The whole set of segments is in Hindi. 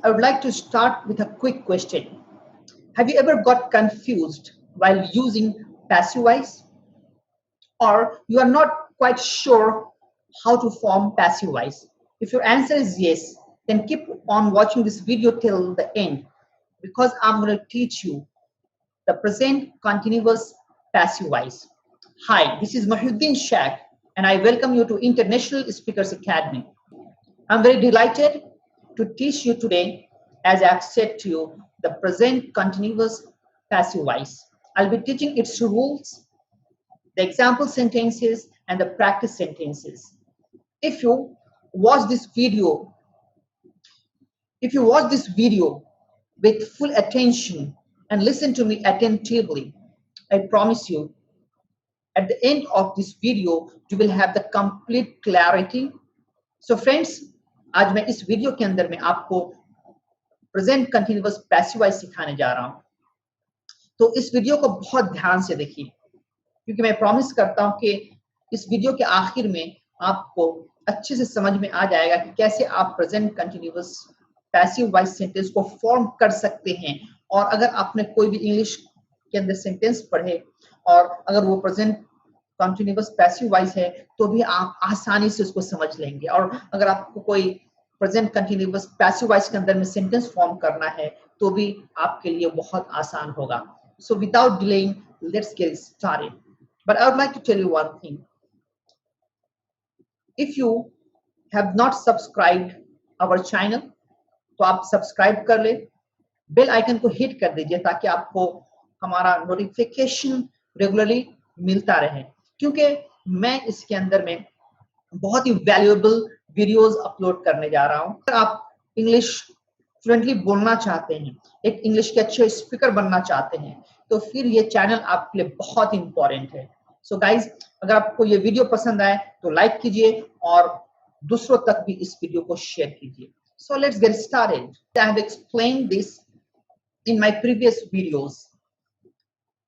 I would like to start with a quick question. Have you ever got confused while using passive voice? Or you are not quite sure how to form passive voice? If your answer is yes, then keep on watching this video till the end because I'm going to teach you the present continuous passive voice. Hi, this is Mahuddin Shak and I welcome you to International Speakers Academy. I'm very delighted to teach you today, as I've said to you, the present continuous passive voice. I'll be teaching its rules, the example sentences, and the practice sentences. If you watch this video with full attention and listen to me attentively, I promise you, at the end of this video, you will have the complete clarity. So friends, आज मैं इस वीडियो के अंदर में आपको प्रेजेंट कंटिन्यूअस पैसिव वॉइस सिखाने जा रहा हूं। तो इस वीडियो को बहुत ध्यान से देखिए क्योंकि मैं प्रॉमिस करता हूं कि इस वीडियो के आखिर में आपको अच्छे से समझ में आ जाएगा कि कैसे आप present continuous passive voice sentence को फॉर्म कर सकते हैं। और अगर आपने कोई भी इंग्लिश के अंदर सेंटेंस पढ़े और अगर वो प्रेजेंट कंटिन्यूअस पैसिव वॉइस है तो भी आप आसानी से उसको समझ लेंगे। और अगर आपको कोई प्रेजेंट कंटिन्यूअस पैसिव वॉइस के अंदर में सेंटेंस फॉर्म करना है तो भी आपके लिए बहुत आसान होगा। So without delaying let's get started. But I would like to tell you one thing, if you have not subscribed our channel तो आप सब्सक्राइब कर ले, बेल आइकन को हिट कर दीजिए ताकि आपको हमारा नोटिफिकेशन रेगुलरली मिलता रहे, क्योंकि मैं इसके अंदर में बहुत ही वैल्यूएबल वीडियोस अपलोड करने जा रहा हूं। अगर आप इंग्लिश फ्लुएंटली बोलना चाहते हैं, एक इंग्लिश के अच्छे स्पीकर बनना चाहते हैं, तो फिर ये चैनल आपके लिए बहुत इंपॉर्टेंट है। सो गाइज, अगर आपको ये वीडियो पसंद आए तो लाइक कीजिए और दूसरों तक भी इस वीडियो को शेयर कीजिए। So let's get started. I have explained this in my previous videos.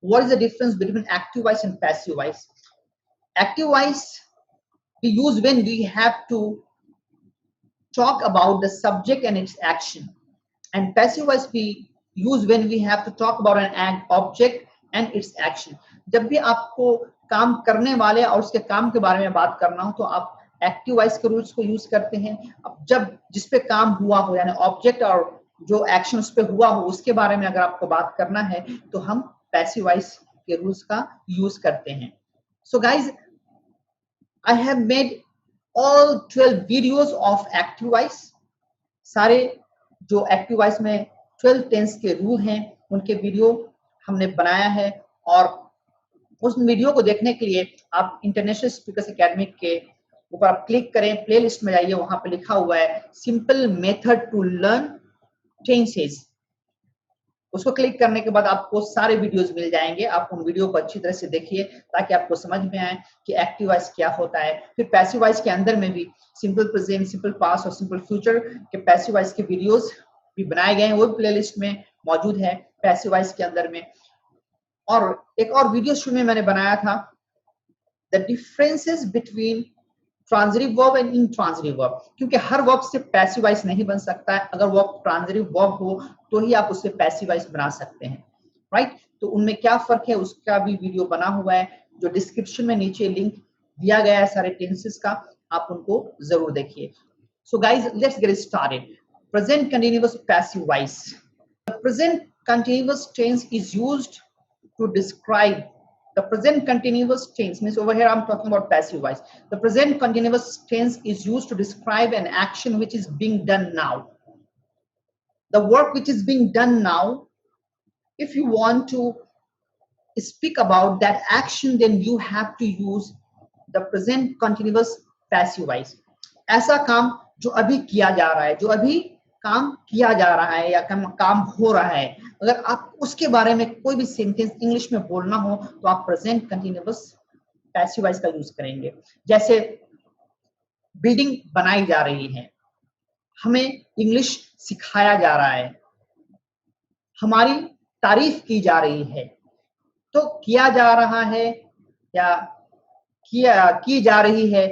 What is the difference between active voice and passive voice? Active voice we use when we have to talk about the subject and its action, and passive voice we use when we have to talk about an object and its action. जब भी आपको काम करने वाले और उसके काम के बारे में बात करना हो तो आप एक्टिव वॉइस के रूल्स को यूज करते हैं। अब जब जिस पे काम हुआ हो यानी ऑब्जेक्ट और जो एक्शन उस पे हुआ हो उसके बारे में अगर आपको बात करना है तो हम पैसिव वॉइस के रूल्स का यूज करते हैं। So guys, I have made all 12 videos of active voice. सारे जो एक्टिव वॉइस में 12 टेंस के रूल हैं उनके वीडियो हमने बनाया है, और उस वीडियो को देखने के लिए आप इंटरनेशनल स्पीकर्स एकेडमी के ऊपर आप क्लिक करें, प्लेलिस्ट में जाइए, वहां पे लिखा हुआ है simple method to learn tenses. उसको क्लिक करने के बाद आपको सारे वीडियोस मिल जाएंगे। आप उन वीडियो को अच्छी तरह से देखिए ताकि आपको समझ में आए कि एक्टिव वॉइस क्या होता है। फिर पैसिव वॉइस के अंदर में भी सिंपल प्रेजेंट, सिंपल पास्ट और सिंपल फ्यूचर के पैसिव वॉइस के वीडियोस भी बनाए गए हैं, वो प्लेलिस्ट में मौजूद है पैसिव वॉइस के अंदर में। और एक और वीडियो शुरू में मैंने बनाया था the differences between transitive verb and intransitive verb, क्योंकि हर वर्ब से पैसिव वॉइस नहीं बन सकता है। अगर वर्ब ट्रांजिटिव वर्ब हो तो ही आप उससे पैसिव वॉइस बना सकते हैं, राइट? तो उनमें क्या फर्क है उसका भी वीडियो बना हुआ है, जो डिस्क्रिप्शन में नीचे लिंक दिया गया है सारे टेंसेस का, आप उनको जरूर देखिए। So guys, let's get started. Present continuous passive voice. The present continuous tense is used to describe the present continuous tense. Means over here I'm talking about passive voice. The present continuous tense is used to describe an action which is being done now. The work which is being done now, if you want to speak about that action, then you have to use the present continuous passive voice. ऐसा काम जो अभी किया जा रहा है, जो अभी काम किया जा रहा है या काम हो रहा है, अगर आप उसके बारे में कोई भी सेंटेंस इंग्लिश में बोलना हो तो आप प्रेजेंट कंटिन्यूअस पैसिव वॉइस का यूज करेंगे। जैसे बिल्डिंग बनाई जा रही है, हमें इंग्लिश सिखाया जा रहा है, हमारी तारीफ की जा रही है, तो किया जा रहा है या की जा रही है।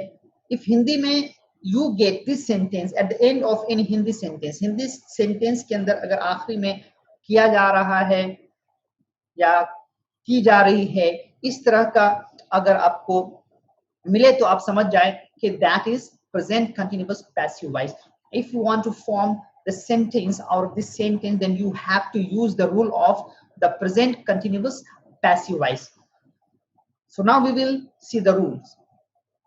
इफ हिंदी में you get this sentence at the end of any Hindi sentence. Hindi sentence के अंदर अगर आखिरी में किया जा रहा है या की जा रही है, इस तरह का अगर आपको मिले तो आप समझ जाए कि that is present continuous passive voice. If you want to form the sentence out of this sentence, then you have to use the rule of the present continuous passive voice. So now we will see the rules.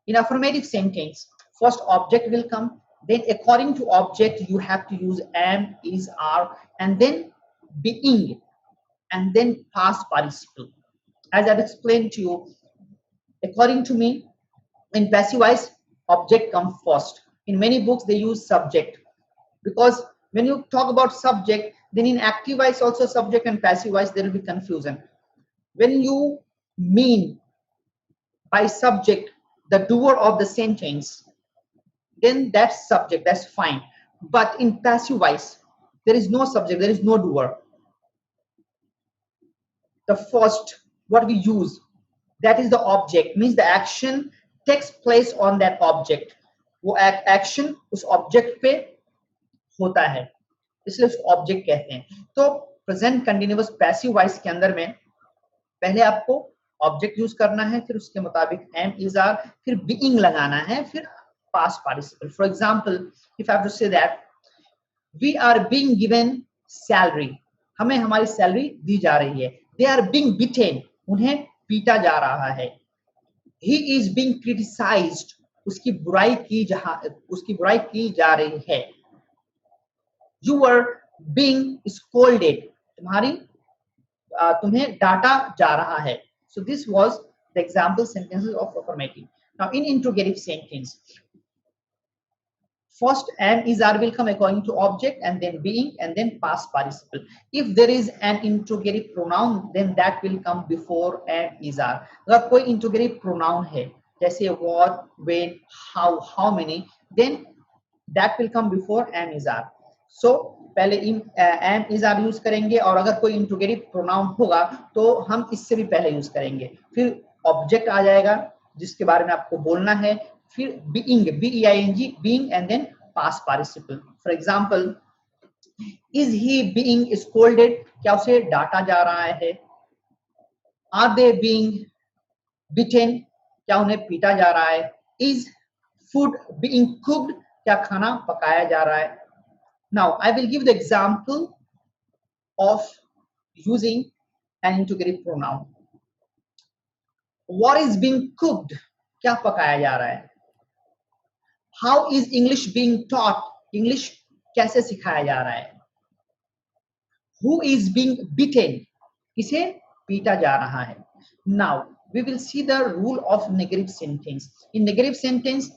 In affirmative sentence, first object will come, then according to object you have to use am, is, are, and then being, and then past participle. As I've explained to you, according to me, in passive voice, object comes first. In many books they use subject, because when you talk about subject, then in active voice also subject and passive voice there will be confusion. When you mean by subject the doer of the sentence, then that's subject, that's fine. But in passive voice, there is no subject, there is no doer. The first, what we use, that is the object, means the action takes place on that object. वो action उस object पे होता है, इसलिए उसको object कहते हैं. तो present continuous passive voice के अंदर में पहले आपको ऑब्जेक्ट यूज करना है, फिर उसके मुताबिक एम, इज, आर, फिर बीइंग लगाना है, फिर past participle. For example, if I have to say that we are being given salary, हमें हमारी सैलरी दी जा रही है. दे आर बीइंग बीटेन, उन्हें पीटा जा रहा है. ही इज बीइंग क्रिटिसाइज्ड, उसकी बुराई की जा रही है. यू आर बीइंग स्कोल्डेड, तुम्हें डांटा जा रहा है. So this was the example sentences of affirmative. Now in interrogative sentence, first am, is, are will come according to object, and then being, and then past participle. If there is an interrogative pronoun, then that will come before am, is, are. अगर कोई interrogative pronoun है, जैसे what, when, how many, then that will come before am, is, are. So पहले एम, इज, आर यूज करेंगे, और अगर कोई इंट्रोगेटिव प्रोनाउन होगा तो हम इससे भी पहले यूज करेंगे. फिर ऑब्जेक्ट आ जाएगा जिसके बारे में आपको बोलना है, फिर being, B E I N G, being, and then past participle. For example, is he being scolded, क्या उसे डांटा जा रहा है. आर दे बीइंग बीटेन, क्या उन्हें पीटा जा रहा है. इज फूड बीइंग कुक्ड, क्या खाना पकाया जा रहा है. Now I will give the example of using an interrogative pronoun. What is being cooked, क्या पकाया जा रहा है. How is English being taught, English कैसे सिखाया जा रहा है. Who is being beaten, किसे पीटा जा रहा है. Now we will see the rule of negative sentence. In negative sentence,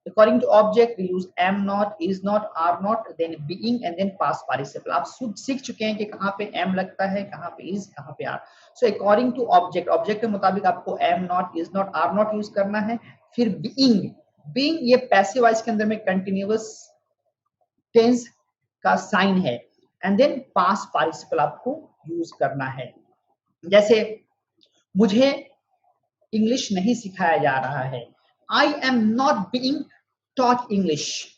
according to object we use am not, is not, are not, then being, and then past participle. आप सीख चुके हैं कि कहाँ पे am लगता है, कहाँ पे is, कहाँ पे are. So according to object, object के मुताबिक आपको am not, is not, are not use करना है. फिर being ये passive voice के अंदर में continuous tense का साइन है, and then past participle आपको यूज करना है. जैसे मुझे इंग्लिश नहीं सिखाया जा रहा है. I am not being taught English.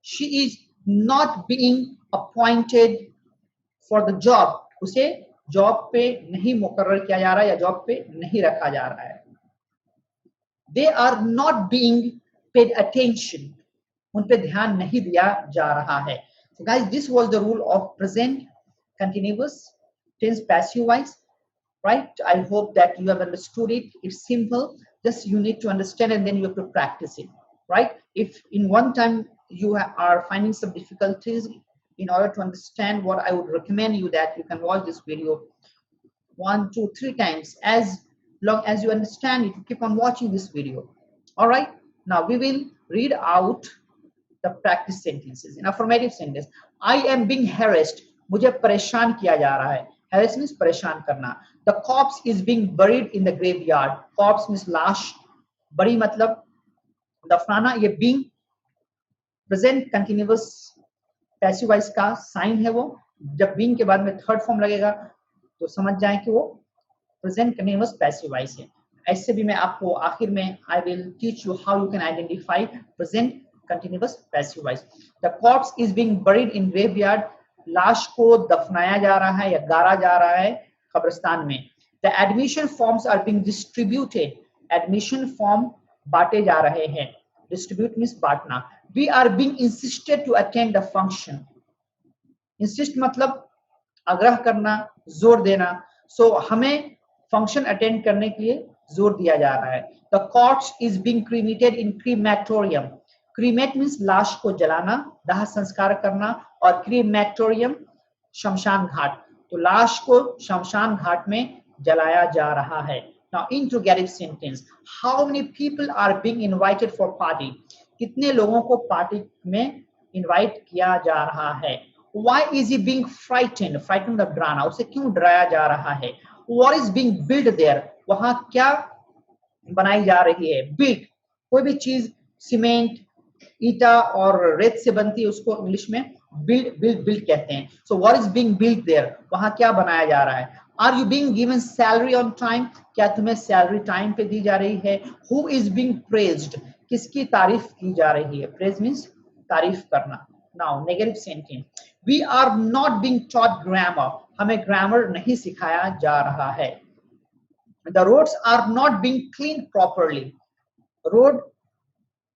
She is not being appointed for the job. उसे जॉब पे नहीं मुकर्रर किया जा रहा है या जॉब पे नहीं रखा जा रहा है. They are not being paid attention. उन पे ध्यान नहीं दिया जा रहा है. So guys, this was the rule of present continuous tense passive voice. Right? I hope that you have understood it. It's simple. Just you need to understand, and then you have to practice it. Right? If in one time you are finding some difficulties in order to understand, what I would recommend you that you can watch this video 1, 2, 3 times. As long as you understand it, you keep on watching this video. All right? Now we will read out the practice sentences. In affirmative sentence, I am being harassed. मुझे परेशान किया जा रहा है. Harass means परेशान करना. The corpse is being buried in the graveyard. Corpse means लाश. बड़ी मतलब दफनाना. ये being present continuous passive voice का साइन है. वो जब being के बाद में थर्ड फॉर्म लगेगा तो समझ जाएं कि वो present continuous passive voice है. ऐसे भी मैं आपको आखिर में I will teach you how you can identify present continuous passive voice. The corps is being buried in graveyard, लाश को दफनाया जा रहा है या गाड़ा जा रहा है कब्रिस्तान में। The admission forms are being distributed, admission form बांटे जा रहे हैं, डिस्ट्रीब्यूट मींस बांटना। We are being insisted to attend the function, insist मतलब आग्रह करना, जोर देना। सो हमें फंक्शन अटेंड करने के लिए जोर दिया जा रहा है। The corps is being cremated in crematorium, cremate means लाश को जलाना, दाह संस्कार करना, और क्रीमेटोरियम शमशान घाट, तो लाश को शमशान घाट में जलाया जा रहा है। Now interrogative sentence, how many people are being invited for party, कितने लोगों को पार्टी में इनवाइट किया जा रहा है। Why is he being frightened, frightened मतलब डराना, उसे क्यों डराया जा रहा है। What is being built there, वहां क्या बनाई जा रही है। बिल्ट कोई भी चीज सीमेंट, ईटा और रेत से बनती है, उसको इंग्लिश में बिल्ड कहते हैं। So what is being built there, वहां क्या बनाया जा रहा है। Are you being given salary on time, क्या तुम्हें सैलरी टाइम पे दी जा रही है। हु इज बीइंग प्रेज्ड, किसकी तारीफ की जा रही है। प्रेज मींस तारीफ करना। Now negative sentence, we are not being taught grammar, हमें ग्रामर नहीं सिखाया जा रहा है। The roads are not being cleaned properly, road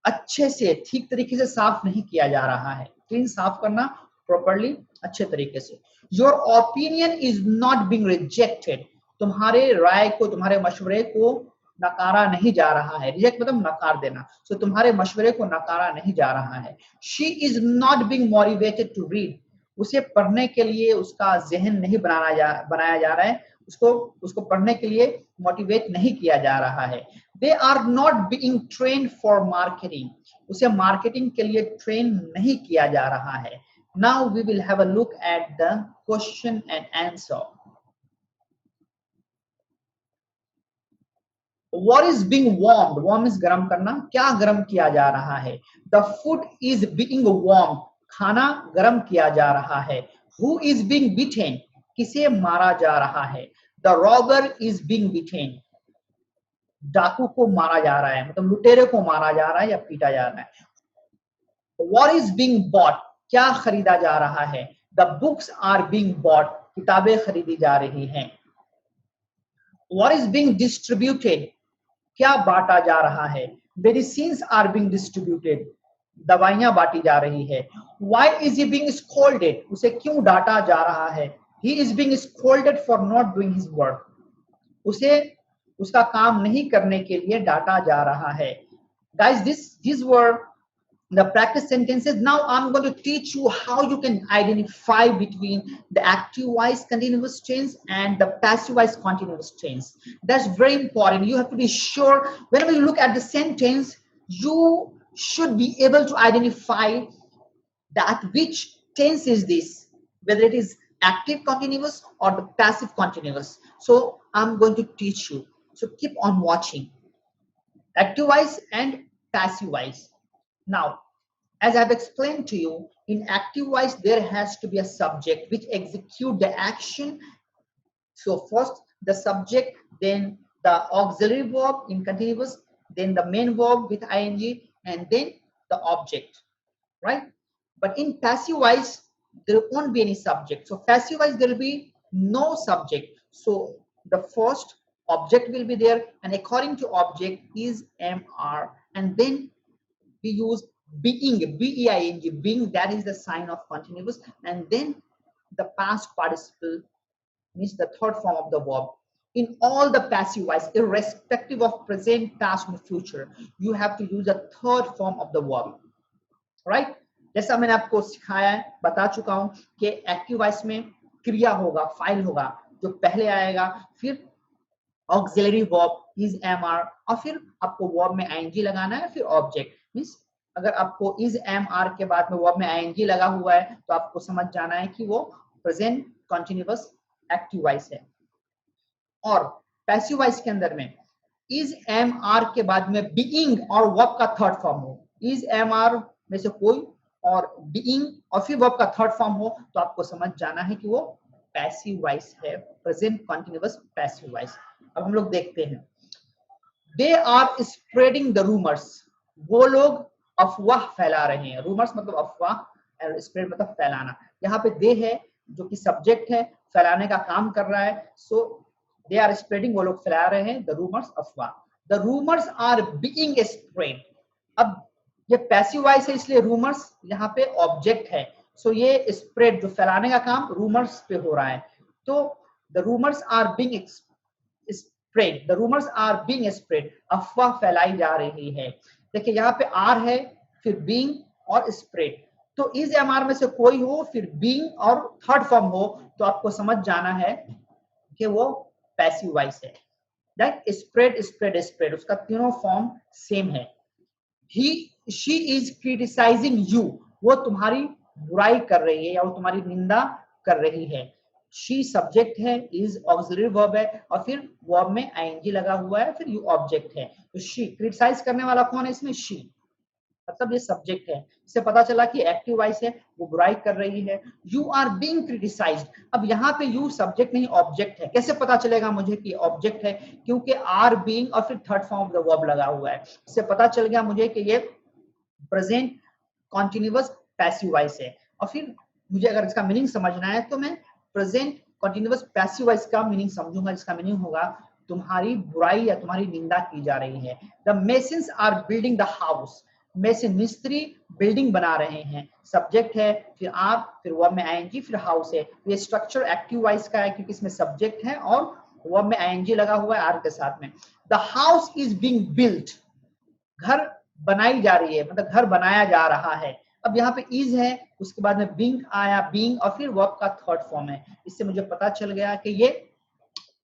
अच्छे से ठीक तरीके से साफ नहीं किया जा रहा है। क्लीन साफ करना, प्रॉपरली अच्छे तरीके से। Your opinion is not being rejected, तुम्हारे राय को, तुम्हारे मशवरे को नकारा नहीं जा रहा है। रिजेक्ट मतलब नकार देना, सो तुम्हारे मशवरे को नकारा नहीं जा रहा है। She is not being motivated to read, उसे पढ़ने के लिए उसका जहन नहीं बनाया जा रहा है, उसको पढ़ने के लिए मोटिवेट नहीं किया जा रहा है। They are not being trained for marketing, उसे मार्केटिंग के लिए ट्रेन नहीं किया जा रहा है। Now we will have a look at the question and answer. What is being warmed, warm is गर्म करना, क्या गर्म किया जा रहा है। The food is being warmed, खाना गर्म किया जा रहा है। Who is being beaten, किसे मारा जा रहा है। The robber is being beaten, डाकू को मारा जा रहा है, मतलब लुटेरे को मारा जा रहा है या पीटा जा रहा है। What is being bought, क्या खरीदा जा रहा है। The books are being bought, किताबें खरीदी जा रही हैं। What is being distributed, क्या बांटा जा रहा है। Medicines are being distributed, दवाइयां बांटी जा रही है। Why is he being scolded, उसे क्यों डांटा जा रहा है। He is being scolded for not doing his work, उसे उसका काम नहीं करने के लिए डांटा जा रहा है। Guys, these were the practice sentences. Now I'm going to teach you how you can identify between the active voice continuous tense and the passive voice continuous tense. That's very important. You have to be sure whenever you look at the sentence, you should be able to identify that which tense is this, whether it is active continuous or the passive continuous. So I'm going to teach you. So keep on watching. Active voice and passive voice. Now, as I've explained to you, in active voice, there has to be a subject which execute the action. So first the subject, then the auxiliary verb in continuous, then the main verb with ing, and then the object, right? But in passive voice, there won't be any subject. So passive voice, there will be no subject. So the first object will be there, and according to object is MR, and then we use being, B-E-I-N-G, being, that is the sign of continuous, and then the past participle means the third form of the verb. In all the passive voice, irrespective of present, past, and future, you have to use a third form of the verb, right? जैसा मैंने आपको सिखाया है, बता चुका हूं कि एक्टिव वॉइस में क्रिया होगा, फाइल होगा, जो पहले आएगा, फिर ऑक्सिलरी वर्ब इज एमआर, और फिर आपको वर्ब में आईएनजी लगाना है, फिर ऑब्जेक्ट मींस अगर आपको इज एमआर के बाद में वर्ब में आईएनजी लगा हुआ है तो आपको समझ जाना है कि वो प्रेजेंट कंटीन्यूअस एक्टिव वॉइस है। और पैसिव वॉइस के अंदर में इज एमआर के बाद में बीइंग और वर्ब का थर्ड फॉर्म हो, इज एमआर में से कोई और बीइंग और फिर वर्ब का थर्ड फॉर्म हो, तो आपको समझ जाना है कि वो पैसिव वॉइस है, प्रेजेंट कंटीन्यूअस पैसिव वॉइस। अब हम लोग देखते हैं they are spreading the rumours, वो लोग अफवाह फैला रहे हैं। रूमर्स मतलब अफवाह, और स्प्रेड मतलब फैलाना। यहाँ पे दे है जो कि सब्जेक्ट है, फैलाने का काम कर रहा है। सो दे आर स्प्रेडिंग, वो लोग फैला रहे हैं द रूमर्स, अफवाह। The rumours are being spread. अब ये पैसिव वॉइस है इसलिए रूमर्स यहाँ पे ऑब्जेक्ट है। सो ये स्प्रेड जो फैलाने का काम रूमर्स पे हो रहा है। तो the rumours are being spread, the rumours are being spread, अफवाह फैलाई जा रही है। देखिए यहाँ पे आर है, फिर बीइंग और स्प्रेड। तो इज एमआर में से कोई हो, फिर बीइंग और थर्ड फॉर्म हो, तो आपको समझ जाना है कि वो पैसिव वॉइस है। दैट स्प्रेड स्प्रेड स्प्रेड, उसका तीनों फॉर्म सेम है। ही शी इज क्रिटिसाइजिंग यू, वो तुम्हारी बुराई कर रही है या वो तुम्हारी निंदा कर रही है। शी सब्जेक्ट है, इज ऑक्सिलरी वर्ब है, और फिर वर्ब में आईएनजी लगा हुआ है, फिर यू ऑब्जेक्ट है। तो शी, क्रिटिसाइज करने वाला कौन है इसमें? शी, मतलब ये सब्जेक्ट है। इससे पता चला कि एक्टिव वॉइस है, वो बुराई कर रही है। यू आर बीइंग क्रिटिसाइज्ड, अब यहाँ पे यू सब्जेक्ट नहीं ऑब्जेक्ट है। कैसे पता चलेगा मुझे कि ऑब्जेक्ट है? क्योंकि आर बीइंग और फिर third form of the verb लगा हुआ है। इससे पता चल गया मुझे कि ये प्रेजेंट कॉन्टिन्यूअस पैसिव वॉइस है। और फिर मुझे अगर इसका मीनिंग समझना है तो मैं प्रेजेंट कॉन्टिन्यूअस पैसिव वॉइस का मीनिंग समझूंगा, जिसका मीनिंग होगा तुम्हारी बुराई या तुम्हारी निंदा की जा रही है। The masons are building the house, mason मिस्त्री बिल्डिंग बना रहे हैं, सब्जेक्ट है, फिर आप, फिर वर्ब में आईएनजी, फिर हाउस है। ये स्ट्रक्चर एक्टिव वॉइस का है क्योंकि इसमें सब्जेक्ट है और वर्ब में आईएनजी लगा हुआ है आर के साथ में। The house is being built, घर बनाई जा रही है, मतलब घर बनाया जा रहा है। अब यहाँ पे इज है, उसके बाद में बीइंग आया, बीइंग और फिर वर्ब का थर्ड फॉर्म है। इससे मुझे पता चल गया कि ये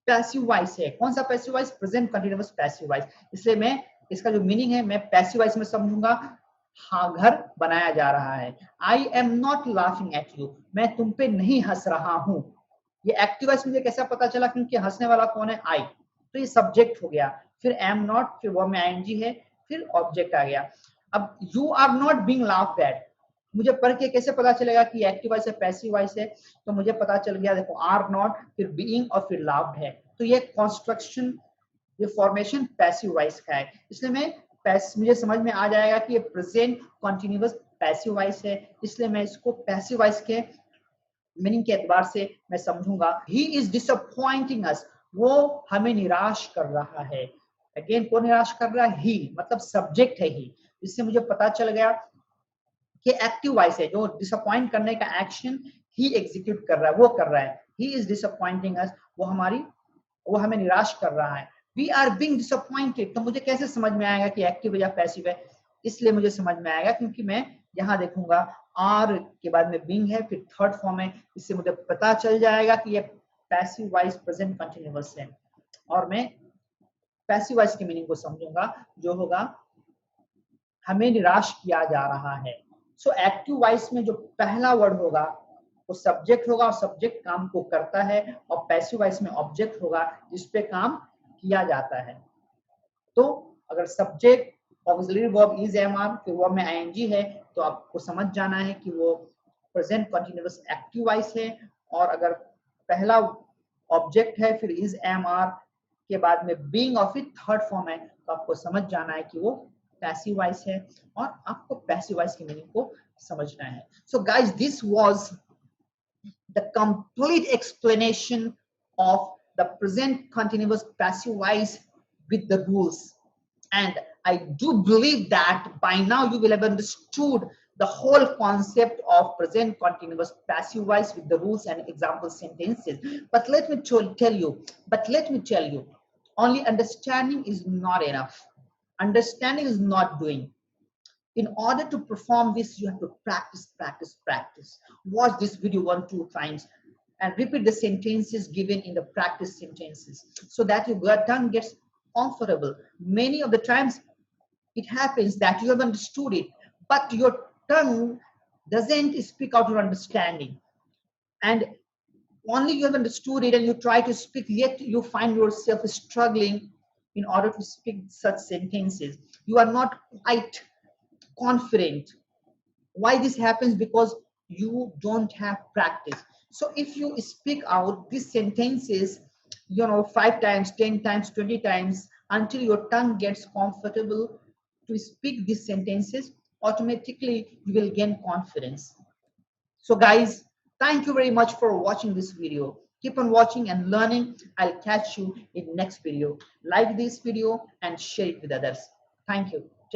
पैसिव वॉइस है। कौन सा passive voice? Present continuous passive voice. इसलिए मैं इसका जो मीनिंग है मैं पैसिव वॉइस में समझूंगा, हाँ घर बनाया जा रहा है। I am not laughing at you, मैं तुम पे नहीं हंस रहा हूं। ये एक्टिव वॉइस मुझे कैसा पता चला? क्योंकि हंसने वाला कौन है? आई, तो ये सब्जेक्ट हो गया, फिर एम नॉट, फिर वर्ब में आईएनजी है, फिर ऑब्जेक्ट आ गया। अब you are not being laughed at, मुझे पढ़ के कैसे पता चलेगा कि एक्टिव वॉइस है पैसिव वॉइस है? तो मुझे पता चल गया, देखो आर नॉट, फिर बीइंग और फिर लाफ्ड है। तो ये कॉन्स्ट्रक्शन, ये फॉर्मेशन पैसिव वॉइस का है। इसलिए मैं मुझे समझ में आ जाएगा कि ये प्रेजेंट कॉन्टिन्यूअस पैसिव वॉइस है, इसलिए मैं इसको पैसिव वॉइस के मीनिंग के एतबार से मैं समझूंगा। ही इज डिसअपॉइंटिंग अस, वो हमें निराश कर रहा है। अगेन कौन निराश कर रहा है? ही, मतलब सब्जेक्ट है ही। इससे मुझे पता चल गया कि एक्टिव वॉइस है, जो डिसअपॉइंट करने का एक्शन ही एग्जीक्यूट कर रहा है, वो कर रहा है। ही इज डिसअपॉइंटिंग अस, वो हमें निराश कर रहा है। वी आर बीइंग डिसअपॉइंटेड, तो मुझे कैसे समझ में आएगा कि एक्टिव है या पैसिव है? इसलिए मुझे समझ में आएगा क्योंकि मैं यहाँ देखूंगा आर के बाद में बीइंग है, फिर थर्ड फॉर्म है। इससे मुझे पता चल जाएगा कि ये पैसिव वॉइस प्रेजेंट कंटिन्यूअस है, और मैं पैसिव वॉइस के मीनिंग को समझूंगा, जो होगा हमें निराश किया जा रहा है। सो एक्टिव वॉइस में जो पहला वर्ड होगा वो सब्जेक्ट होगा, और सब्जेक्ट काम को करता है, और पैसिव वॉइस में ऑब्जेक्ट होगा जिस पे काम किया जाता है। तो अगर subject auxiliary verb is MR, फिर वर्ब में आईएनजी है, तो आपको समझ जाना है कि वो प्रेजेंट कंटीन्यूअस एक्टिव वॉइस है। और अगर पहला ऑब्जेक्ट है, फिर इज एमआर के बाद में बीइंग और फिर थर्ड फॉर्म है, तो आपको समझ जाना है कि वो पैसिव वॉइस है, और आपको पैसिव वॉइस की मीनिंग को समझना है। So guys, this was the complete explanation of the present continuous passive voice with the rules. And I do believe that by now you will have understood the whole concept of present continuous passive voice with the rules and example sentences. But let me tell you, only understanding is not enough. Understanding is not doing. In order to perform this, you have to practice. Watch this video 1-2 times and repeat the sentences given in the practice sentences so that your tongue gets comfortable. Many of the times it happens that you have understood it, but your tongue doesn't speak out your understanding. And only you have understood it and you try to speak, yet you find yourself struggling in order to speak such sentences. You are not quite confident. Why this happens? Because you don't have practice. So if you speak out these sentences 5 times, 10 times, 20 times until your tongue gets comfortable to speak these sentences. Automatically you will gain confidence. So guys, thank you very much for watching this video. Keep on watching and learning. I'll catch you in next video. Like this video and share it with others. Thank you.